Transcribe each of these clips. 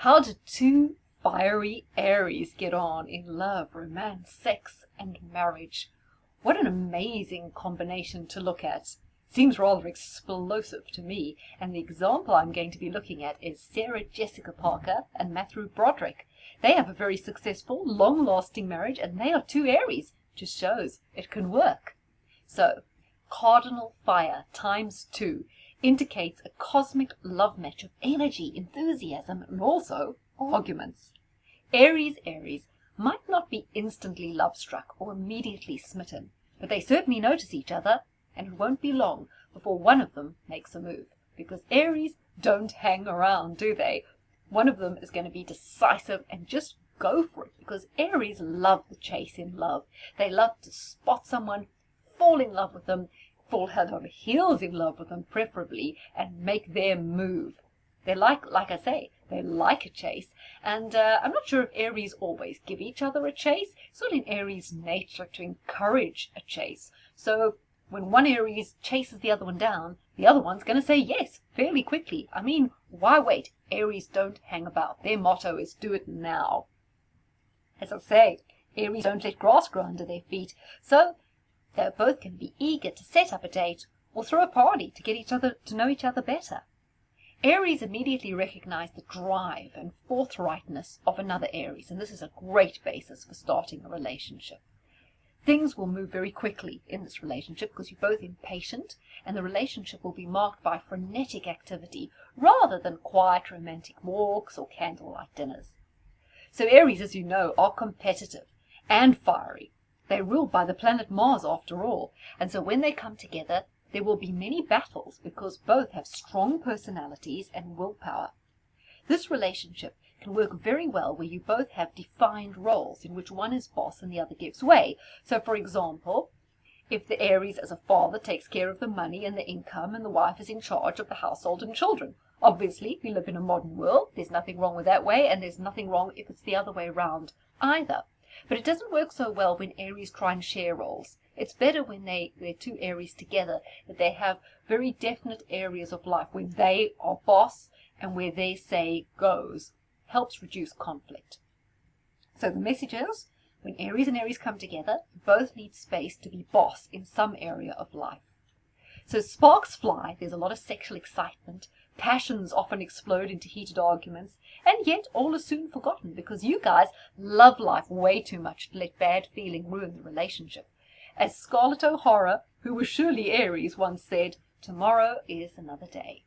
How do two fiery Aries get on in love, romance, sex, and marriage? What an amazing combination to look at. Seems rather explosive to me, and the example I'm going to be looking at is Sarah Jessica Parker and Matthew Broderick. They have a very successful, long-lasting marriage, and they are two Aries. Just shows it can work. So, cardinal fire times 2 indicates a cosmic love match of energy, enthusiasm, and also arguments. Aries might not be instantly love-struck or immediately smitten, but they certainly notice each other, and it won't be long before one of them makes a move, because Aries don't hang around, do they? One of them is going to be decisive and just go for it, because Aries love the chase in love. They love to spot someone, fall in love with them, fall head over heels in love with them preferably, and make their move. They like I say, they like a chase, and I'm not sure if Aries always give each other a chase. It's not in Aries' nature to encourage a chase. So when one Aries chases the other one down, the other one's going to say yes fairly quickly. I mean, why wait? Aries don't hang about. Their motto is do it now. As I say, Aries don't let grass grow under their feet, so they're both going to be eager to set up a date or throw a party to get each other to know each other better. Aries immediately recognize the drive and forthrightness of another Aries, and this is a great basis for starting a relationship. Things will move very quickly in this relationship because you're both impatient, and the relationship will be marked by frenetic activity rather than quiet romantic walks or candlelight dinners. So Aries, as you know, are competitive and fiery. They're ruled by the planet Mars after all, and so when they come together, there will be many battles because both have strong personalities and willpower. This relationship can work very well where you both have defined roles in which one is boss and the other gives way. So, for example, if the Aries as a father takes care of the money and the income and the wife is in charge of the household and children. Obviously, we live in a modern world. There's nothing wrong with that way, and there's nothing wrong if it's the other way around either. But it doesn't work so well when Aries try and share roles. It's better when they're two Aries together, that they have very definite areas of life where they are boss and where they say goes. Helps reduce conflict. So the message is, when Aries and Aries come together, you both need space to be boss in some area of life. So sparks fly, there's a lot of sexual excitement, passions often explode into heated arguments, and yet all is soon forgotten because you guys love life way too much to let bad feeling ruin the relationship. As Scarlett O'Hara, who was surely Aries, once said, tomorrow is another day.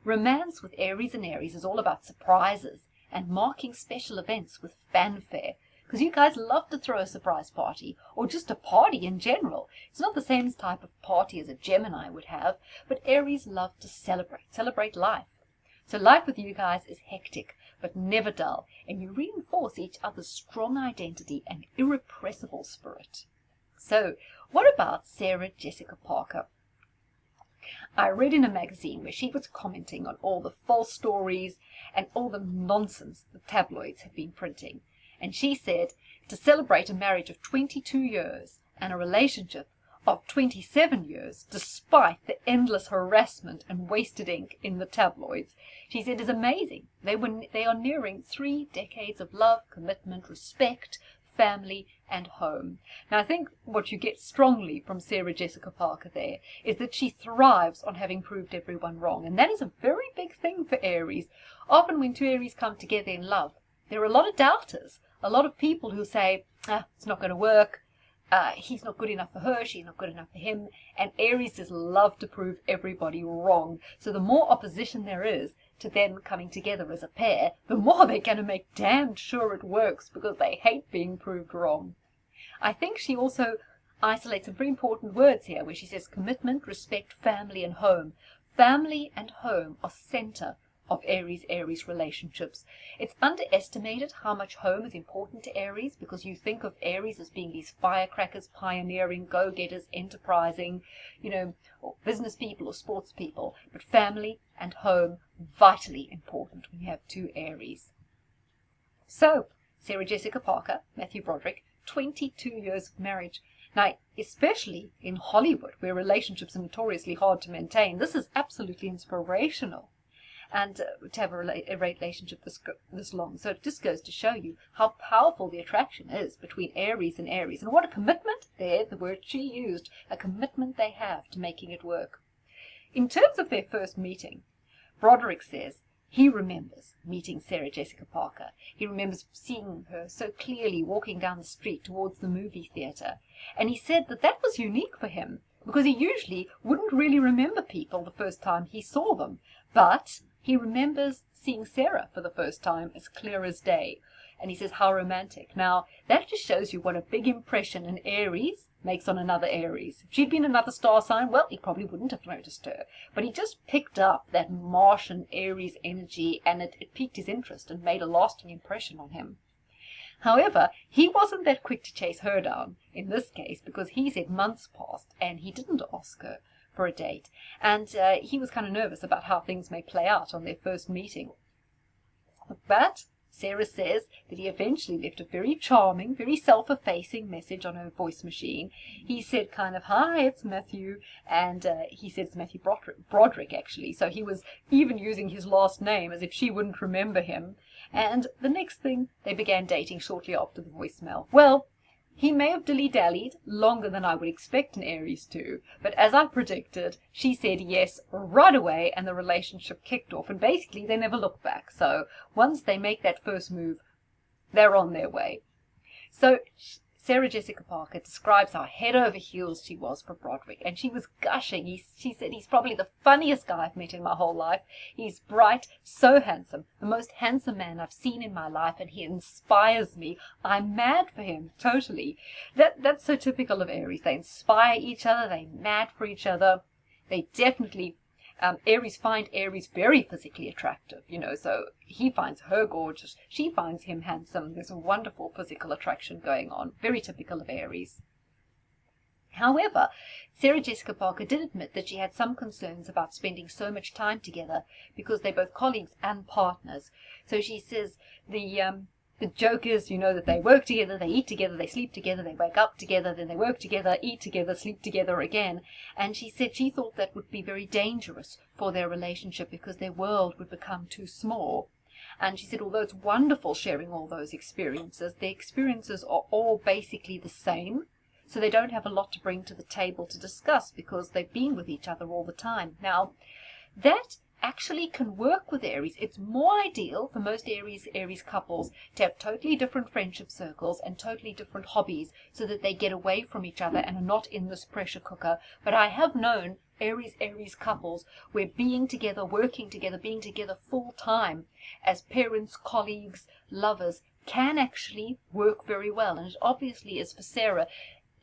Romance with Aries and Aries is all about surprises and marking special events with fanfare, because you guys love to throw a surprise party, or just a party in general. It's not the same type of party as a Gemini would have, but Aries love to celebrate life. So life with you guys is hectic, but never dull, and you reinforce each other's strong identity and irrepressible spirit. So, what about Sarah Jessica Parker? I read in a magazine where she was commenting on all the false stories and all the nonsense the tabloids have been printing. And she said to celebrate a marriage of 22 years and a relationship of 27 years, despite the endless harassment and wasted ink in the tabloids, she said is amazing. They are nearing 3 decades of love, commitment, respect, family, and home. Now, I think what you get strongly from Sarah Jessica Parker there is that she thrives on having proved everyone wrong, and that is a very big thing for Aries. Often when two Aries come together in love, there are a lot of doubters, a lot of people who say, it's not going to work, he's not good enough for her, she's not good enough for him, and Aries just love to prove everybody wrong. So the more opposition there is to them coming together as a pair, the more they're going to make damned sure it works because they hate being proved wrong. I think she also isolates some very important words here where she says commitment, respect, family, and home. Family and home are center of Aries-Aries relationships. It's underestimated how much home is important to Aries because you think of Aries as being these firecrackers, pioneering, go-getters, enterprising, or business people or sports people. But family and home, vitally important when you have two Aries. So, Sarah Jessica Parker, Matthew Broderick, 22 years of marriage. Now, especially in Hollywood, where relationships are notoriously hard to maintain, this is absolutely inspirational. and to have a relationship this long. So it just goes to show you how powerful the attraction is between Aries and Aries, and what a commitment, there, the word she used, a commitment they have to making it work. In terms of their first meeting, Broderick says he remembers meeting Sarah Jessica Parker. He remembers seeing her so clearly walking down the street towards the movie theatre. And he said that that was unique for him, because he usually wouldn't really remember people the first time he saw them. But he remembers seeing Sarah for the first time as clear as day. And he says, how romantic. Now, that just shows you what a big impression an Aries makes on another Aries. If she'd been another star sign, well, he probably wouldn't have noticed her. But he just picked up that Martian Aries energy, and it piqued his interest and made a lasting impression on him. However, he wasn't that quick to chase her down in this case, because he said months passed and he didn't ask her for a date. And he was kind of nervous about how things may play out on their first meeting. But Sarah says that he eventually left a very charming, very self-effacing message on her voice machine. He said kind of, hi, it's Matthew, and he said it's Matthew Broderick, actually. So he was even using his last name as if she wouldn't remember him. And the next thing, they began dating shortly after the voicemail. Well, he may have dilly-dallied longer than I would expect an Aries to, but as I predicted, she said yes right away, and the relationship kicked off, and basically they never looked back. So once they make that first move, they're on their way. So Sarah Jessica Parker describes how head over heels she was for Broderick, and she was gushing. She said he's probably the funniest guy I've met in my whole life. He's bright, so handsome, the most handsome man I've seen in my life, and he inspires me. I'm mad for him, totally. That's so typical of Aries. They inspire each other, they're mad for each other. They definitely Aries find Aries very physically attractive, so he finds her gorgeous, she finds him handsome. There's a wonderful physical attraction going on, very typical of Aries. However, Sarah Jessica Parker did admit that she had some concerns about spending so much time together, because they're both colleagues and partners. So she says the joke is, that they work together, they eat together, they sleep together, they wake up together, then they work together, eat together, sleep together again. And she said she thought that would be very dangerous for their relationship, because their world would become too small. And she said, although it's wonderful sharing all those experiences, the experiences are all basically the same. So they don't have a lot to bring to the table to discuss, because they've been with each other all the time. Now, that actually can work with Aries. It's more ideal for most Aries couples to have totally different friendship circles and totally different hobbies, so that they get away from each other and are not in this pressure cooker. But I have known Aries couples where being together, working together, being together full time as parents, colleagues, lovers can actually work very well. And it obviously is for Sarah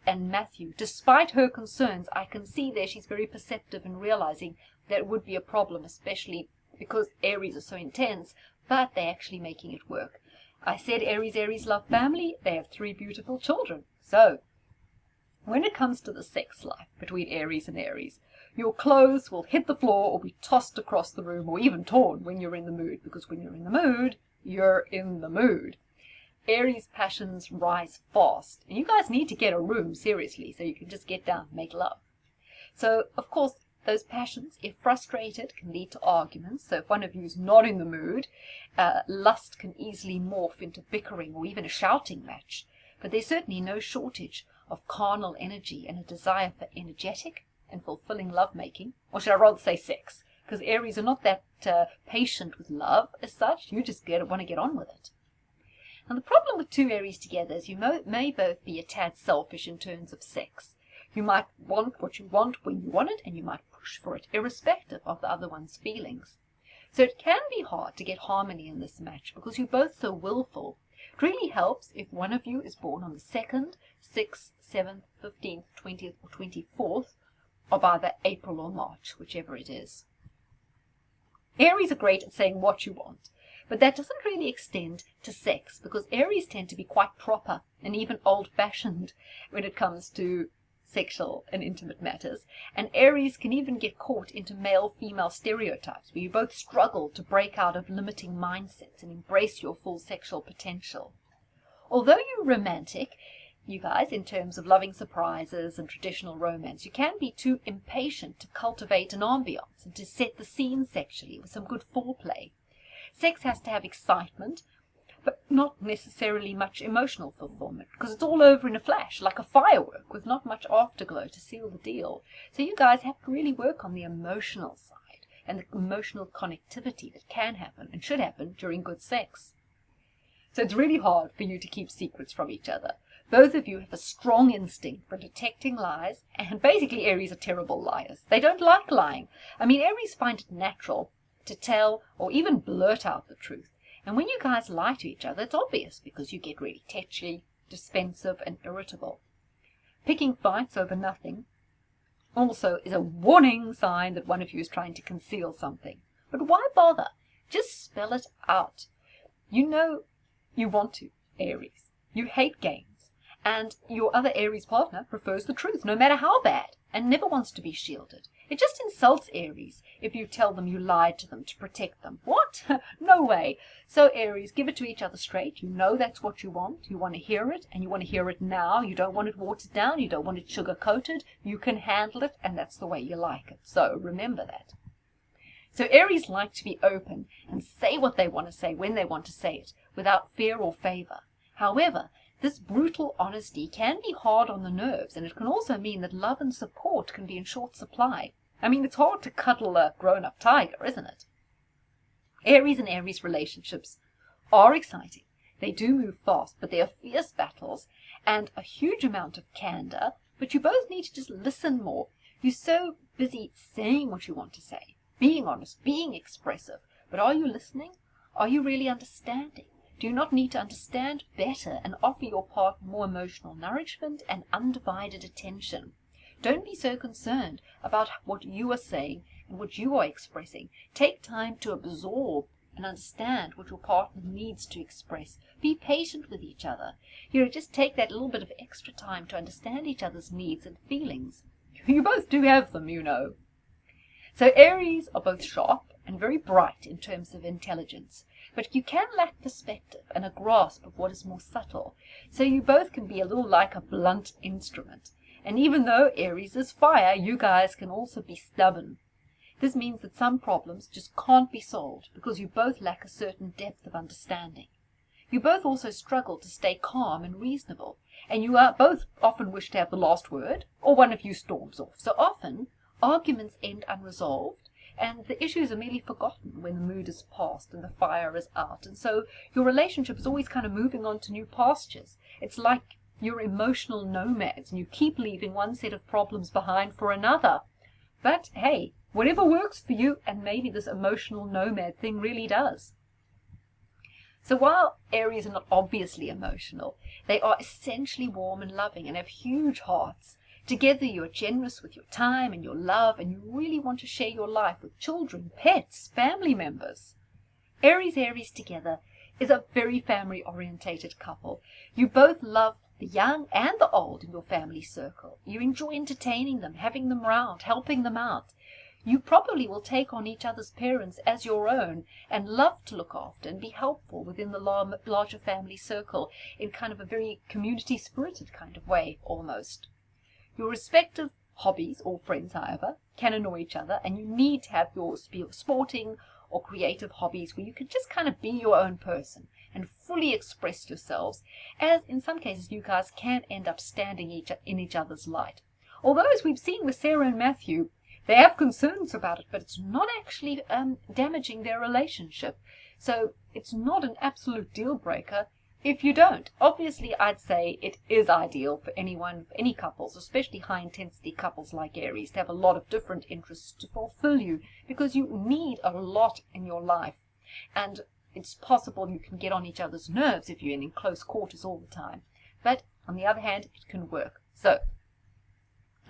and Matthew. Despite her concerns, I can see there she's very perceptive in realizing that it would be a problem, especially because Aries are so intense, but they're actually making it work. I said Aries love family. They have 3 beautiful children. So when it comes to the sex life between Aries and Aries, your clothes will hit the floor or be tossed across the room, or even torn when you're in the mood, because when you're in the mood, you're in the mood. Aries passions rise fast, and you guys need to get a room, seriously, so you can just get down and make love. So, of course, those passions, if frustrated, can lead to arguments. So if one of you is not in the mood, lust can easily morph into bickering or even a shouting match. But there's certainly no shortage of carnal energy and a desire for energetic and fulfilling lovemaking, or should I rather say sex, because Aries are not that patient with love as such. You just want to get on with it. And the problem with 2 Aries together is you may both be a tad selfish in terms of sex. You might want what you want when you want it, and you might push for it, irrespective of the other one's feelings. So it can be hard to get harmony in this match, because you're both so willful. It really helps if one of you is born on the 2nd, 6th, 7th, 15th, 20th, or 24th of either April or March, whichever it is. Aries are great at saying what you want, but that doesn't really extend to sex, because Aries tend to be quite proper and even old-fashioned when it comes to sexual and intimate matters, and Aries can even get caught into male-female stereotypes, where you both struggle to break out of limiting mindsets and embrace your full sexual potential. Although you're romantic, you guys, in terms of loving surprises and traditional romance, you can be too impatient to cultivate an ambiance and to set the scene sexually with some good foreplay. Sex has to have excitement, but not necessarily much emotional fulfillment, because it's all over in a flash, like a firework, with not much afterglow to seal the deal. So you guys have to really work on the emotional side and the emotional connectivity that can happen and should happen during good sex. So it's really hard for you to keep secrets from each other. Both of you have a strong instinct for detecting lies, and basically Aries are terrible liars. They don't like lying. I mean, Aries find it natural to tell or even blurt out the truth. And when you guys lie to each other, it's obvious because you get really tetchy, defensive, and irritable. Picking fights over nothing also is a warning sign that one of you is trying to conceal something. But why bother? Just spell it out. You know you want to, Aries. You hate games. And your other Aries partner prefers the truth, no matter how bad, and never wants to be shielded. It just insults Aries if you tell them you lied to them to protect them. What? No way. So Aries, give it to each other straight. You know that's what you want. You want to hear it, and you want to hear it now. You don't want it watered down. You don't want it sugar-coated. You can handle it, and that's the way you like it. So remember that. So Aries like to be open and say what they want to say when they want to say it, without fear or favor. However, this brutal honesty can be hard on the nerves, and it can also mean that love and support can be in short supply. I mean, it's hard to cuddle a grown-up tiger, isn't it? Aries and Aries relationships are exciting. They do move fast, but they are fierce battles and a huge amount of candor, but you both need to just listen more. You're so busy saying what you want to say, being honest, being expressive, but are you listening? Are you really understanding? Do you not need to understand better and offer your partner more emotional nourishment and undivided attention? Don't be so concerned about what you are saying and what you are expressing. Take time to absorb and understand what your partner needs to express. Be patient with each other. Just take that little bit of extra time to understand each other's needs and feelings. You both do have them, you know. So Aries are both sharp and very bright in terms of intelligence, but you can lack perspective and a grasp of what is more subtle. So you both can be a little like a blunt instrument. And even though Aries is fire, you guys can also be stubborn. This means that some problems just can't be solved because you both lack a certain depth of understanding. You both also struggle to stay calm and reasonable, and you both often wish to have the last word, or one of you storms off. So often, arguments end unresolved, and the issues are merely forgotten when the mood is past and the fire is out. And so your relationship is always kind of moving on to new pastures. It's like you're emotional nomads, and you keep leaving one set of problems behind for another. But hey, whatever works for you, and maybe this emotional nomad thing really does. So while Aries are not obviously emotional, they are essentially warm and loving and have huge hearts. Together you are generous with your time and your love, and you really want to share your life with children, pets, family members. Aries together is a very family-orientated couple. You both love the young and the old in your family circle. You enjoy entertaining them, having them round, helping them out. You probably will take on each other's parents as your own and love to look after and be helpful within the larger family circle in kind of a very community-spirited kind of way, almost. Your respective hobbies, or friends, however, can annoy each other, and you need to have your sporting or creative hobbies where you can just kind of be your own person and fully express yourselves, as in some cases you guys can end up standing in each other's light. Although, as we've seen with Sarah and Matthew, they have concerns about it, but it's not actually damaging their relationship. So it's not an absolute deal breaker if you don't. Obviously, I'd say it is ideal for any couples, especially high-intensity couples like Aries, to have a lot of different interests to fulfill you, because you need a lot in your life. And it's possible you can get on each other's nerves if you're in close quarters all the time. But on the other hand, it can work. So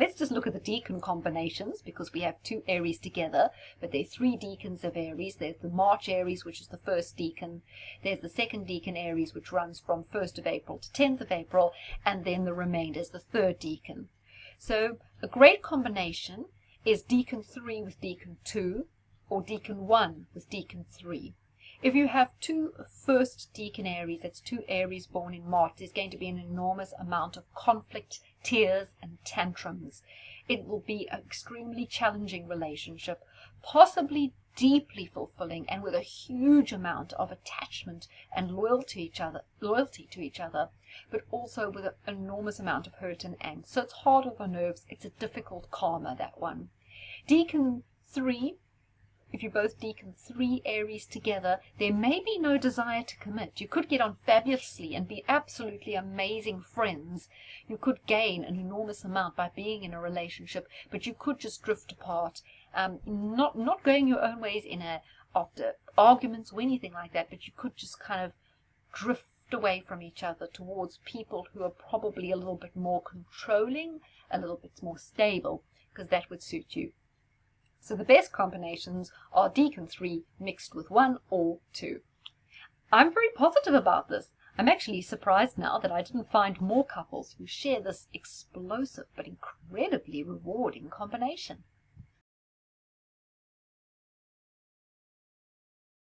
let's just look at the decan combinations, because we have two Aries together, but there are three decans of Aries. There's the March Aries, which is the first decan. There's the second decan Aries, which runs from 1st of April to 10th of April, and then the remainder is the third decan. So a great combination is decan 3 with decan 2, or decan 1 with decan 3. If you have two first decan Aries, that's two Aries born in March, there's going to be an enormous amount of conflict, tears, and tantrums. It will be an extremely challenging relationship, possibly deeply fulfilling and with a huge amount of attachment and loyalty to each other, but also with an enormous amount of hurt and angst. So it's hard on the nerves. It's a difficult karma, that one. Decan 3, if you're both Decan 3 Aries together, there may be no desire to commit. You could get on fabulously and be absolutely amazing friends. You could gain an enormous amount by being in a relationship, but you could just drift apart. Not going your own ways after arguments or anything like that, but you could just kind of drift away from each other towards people who are probably a little bit more controlling, a little bit more stable, because that would suit you. So the best combinations are Decan 3 mixed with 1 or 2. I'm very positive about this. I'm actually surprised now that I didn't find more couples who share this explosive but incredibly rewarding combination.